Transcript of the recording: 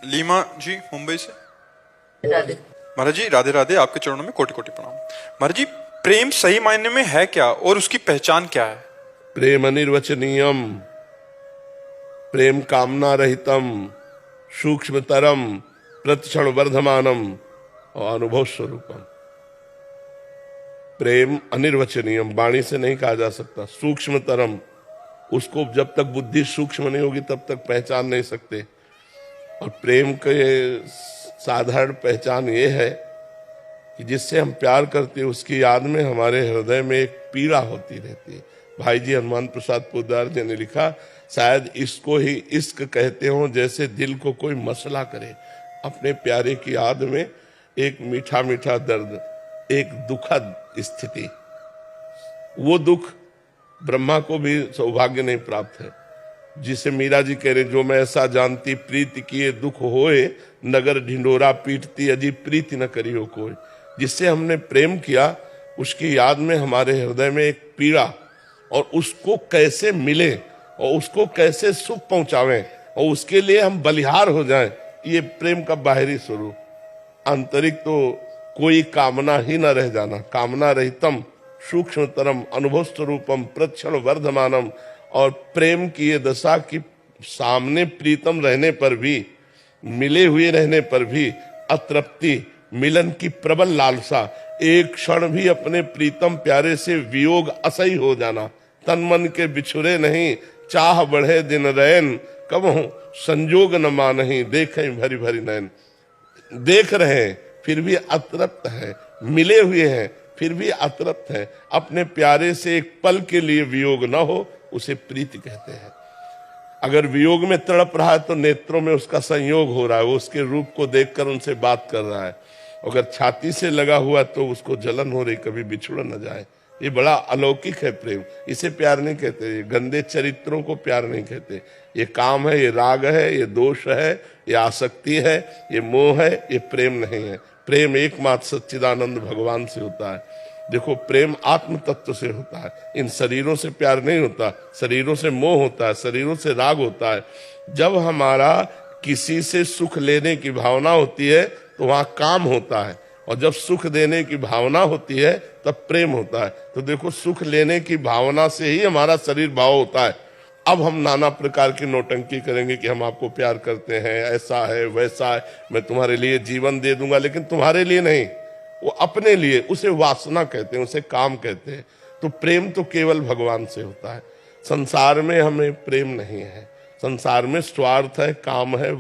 Lima जी मुंबई से। राधे। महाराज जी राधे राधे, आपके चरणों में कोटि कोटि प्रणाम। महाराज जी, प्रेम सही मायने में है क्या और उसकी पहचान क्या है? प्रेम अनिर्वचनीयम, प्रेम कामना रहितम, सूक्ष्मतरम, प्रतिक्षण वर्धमानम और अनुभव स्वरूपम। प्रेम अनिर्वचनीयम, वाणी से नहीं कहा जा सकता। सूक्ष्मतरम, उसको जब तक बुद्धि सूक्ष्म नहीं होगी तब तक पहचान नहीं सकते। और प्रेम के साधारण पहचान ये है कि जिससे हम प्यार करते हैं उसकी याद में हमारे हृदय में एक पीड़ा होती रहती है। भाई जी हनुमान प्रसाद पोद्दार जी ने लिखा, शायद इसको ही इश्क कहते हो, जैसे दिल को कोई मसला करे। अपने प्यारे की याद में एक मीठा मीठा दर्द, एक दुखद स्थिति। वो दुख ब्रह्मा को भी सौभाग्य नहीं प्राप्त है। जिसे मीरा जी कह रहे, जो मैं ऐसा जानती प्रीति किए दुख होए, नगर ढिंडोरा पीटती अजी प्रीति न करी हो कोई। जिससे हमने प्रेम किया उसकी याद में हमारे हृदय में एक पीड़ा, और उसको कैसे मिले और उसको कैसे सुख पहुंचावें और उसके लिए हम बलिहार हो जाएं, ये प्रेम का बाहरी स्वरूप। आंतरिक तो कोई कामना ही न रह जाना। कामना रहितम, सूक्ष्मतरम, अनुभव स्वरूपम, प्रतिक्षण वर्धमानम। और प्रेम की ये दशा की सामने प्रीतम रहने पर भी, मिले हुए रहने पर भी अतृप्ति, मिलन की प्रबल लालसा, एक क्षण भी अपने प्रीतम प्यारे से वियोग असह्य हो जाना। तन मन के बिछुरे नहीं, चाह बढ़े दिन रैन, कबहू संजोग न मानही, देखें भरी भरी नैन। देख रहे हैं फिर भी अतृप्त है, मिले हुए हैं फिर भी अतृप्त है। अपने प्यारे से एक पल के लिए वियोग न हो, उसे प्रीति कहते हैं। अगर वियोग में तड़प रहा है तो नेत्रों में उसका संयोग हो रहा है, वो उसके रूप को देखकर उनसे बात कर रहा है। अगर छाती से लगा हुआ तो उसको जलन हो रही, कभी बिछुड़ न जाए। ये बड़ा अलौकिक है प्रेम। इसे प्यार नहीं कहते, ये गंदे चरित्रों को प्यार नहीं कहते। ये काम है, ये राग है, ये दोष है, ये आसक्ति है, ये मोह है, ये प्रेम नहीं है। प्रेम एकमात्र सच्चिदानंद भगवान से होता है। देखो, प्रेम आत्म तत्व से होता है। इन शरीरों से प्यार नहीं होता, शरीरों से मोह होता है, शरीरों से राग होता है। जब हमारा किसी से सुख लेने की भावना होती है तो वहां काम होता है, और जब सुख देने की भावना होती है तब प्रेम होता है। तो देखो, सुख लेने की भावना से ही हमारा शरीर भाव होता है। अब हम नाना प्रकार की नौटंकी करेंगे कि हम आपको प्यार करते हैं, ऐसा है वैसा है, मैं तुम्हारे लिए जीवन दे दूंगा, लेकिन तुम्हारे लिए नहीं, वो अपने लिए। उसे वासना कहते हैं, उसे काम कहते हैं। तो प्रेम तो केवल भगवान से होता है। संसार में हमें प्रेम नहीं है। संसार में स्वार्थ है, काम है,